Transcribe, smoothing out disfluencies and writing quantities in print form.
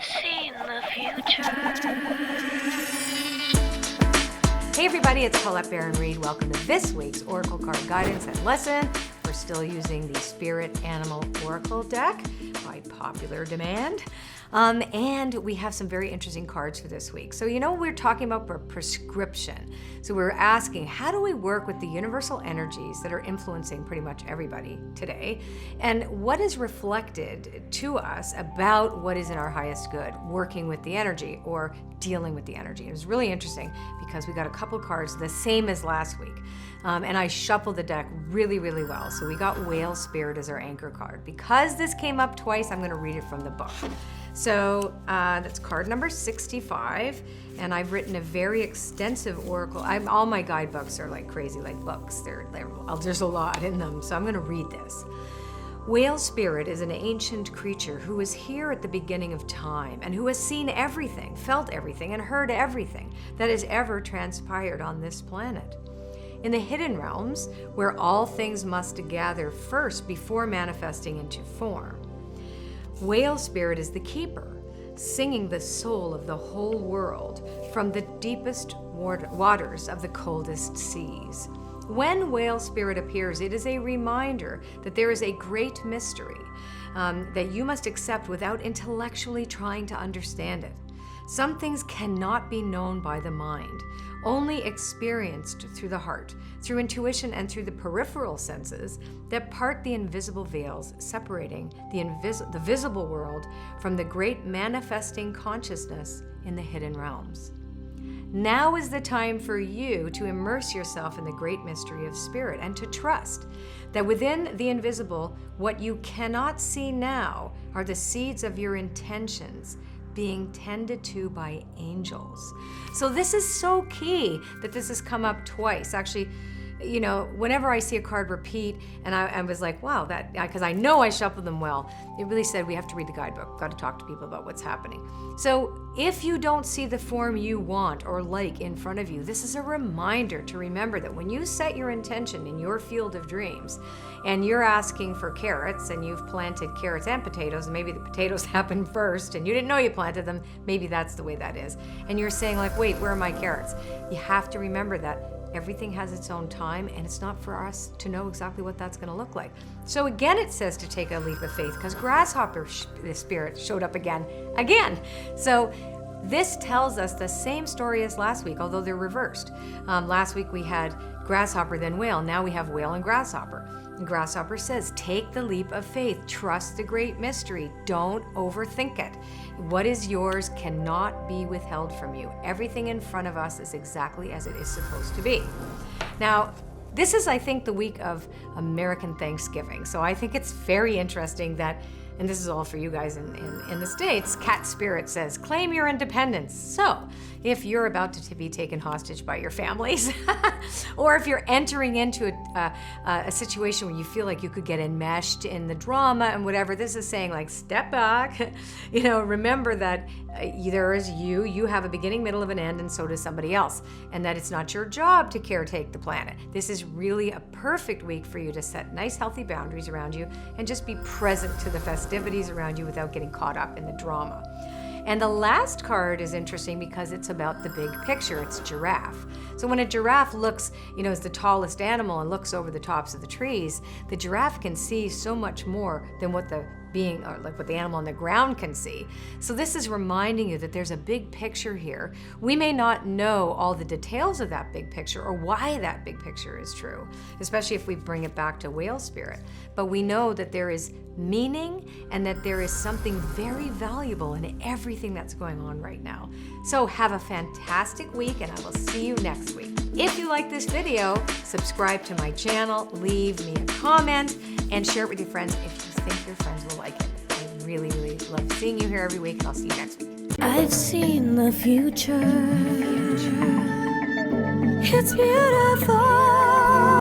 I've seen the future. Hey everybody, it's Colette Baron-Reid. Welcome to this week's Oracle Card Guidance and Lesson. We're still using the Spirit Animal Oracle deck by popular demand. And we have some very interesting cards for this week. So we're talking about prescription. So we're asking, how do we work with the universal energies that are influencing pretty much everybody today? And what is reflected to us about what is in our highest good, working with the energy or dealing with the energy? It was really interesting because we got a couple cards the same as last week. And I shuffled the deck really, really well. So we got Whale Spirit as our anchor card. Because this came up twice, I'm going to read it from the book. So that's card number 65, and I've written a very extensive oracle. All my guidebooks are like crazy, like books. There's a lot in them, so I'm going to read this. Whale Spirit is an ancient creature who was here at the beginning of time and who has seen everything, felt everything, and heard everything that has ever transpired on this planet. In the hidden realms, where all things must gather first before manifesting into form, Whale Spirit is the keeper, singing the soul of the whole world from the deepest waters of the coldest seas. When Whale Spirit appears, it is a reminder that there is a great mystery that you must accept without intellectually trying to understand it. Some things cannot be known by the mind, only experienced through the heart, through intuition, and through the peripheral senses that part the invisible veils separating the visible world from the great manifesting consciousness in the hidden realms. Now is the time for you to immerse yourself in the great mystery of spirit and to trust that within the invisible, what you cannot see now are the seeds of your intentions being tended to by angels. So this is so key that this has come up twice. Actually, whenever I see a card repeat, and I was like, wow, because I know I shuffled them well, it really said we have to read the guidebook, got to talk to people about what's happening. So if you don't see the form you want or like in front of you, this is a reminder to remember that when you set your intention in your field of dreams, and you're asking for carrots, and you've planted carrots and potatoes, and maybe the potatoes happened first, and you didn't know you planted them, maybe that's the way that is, and you're saying like, wait, where are my carrots? You have to remember that everything has its own time, and it's not for us to know exactly what that's going to look like. So again, it says to take a leap of faith because Grasshopper Spirit showed up again. So this tells us the same story as last week, although they're reversed. Last week we had Grasshopper, then Whale. Now we have Whale and Grasshopper. And Grasshopper says, take the leap of faith. Trust the great mystery. Don't overthink it. What is yours cannot be withheld from you. Everything in front of us is exactly as it is supposed to be. Now, this is, I think, the week of American Thanksgiving. So I think it's very interesting that, and this is all for you guys in the States, Cat Spirit says, claim your independence. So if you're about to be taken hostage by your families, or if you're entering into a situation where you feel like you could get enmeshed in the drama and whatever, this is saying like, step back, remember that there is you have a beginning, middle, of an end, and so does somebody else, and that it's not your job to caretake the planet. This is really a perfect week for you to set nice, healthy boundaries around you and just be present to the festivities around you without getting caught up in the drama. And the last card is interesting because it's about the big picture. It's giraffe. So when a giraffe looks, is the tallest animal and looks over the tops of the trees, the giraffe can see so much more than what the animal on the ground can see. So this is reminding you that there's a big picture here. We may not know all the details of that big picture or why that big picture is true, especially if we bring it back to Whale Spirit. But we know that there is meaning and that there is something very valuable in everything that's going on right now. So have a fantastic week, and I will see you next week. If you like this video, subscribe to my channel, leave me a comment, and share it with your friends if you think your friends will like it. I really, really love seeing you here every week, and I'll see you next week. I've seen the future. It's beautiful.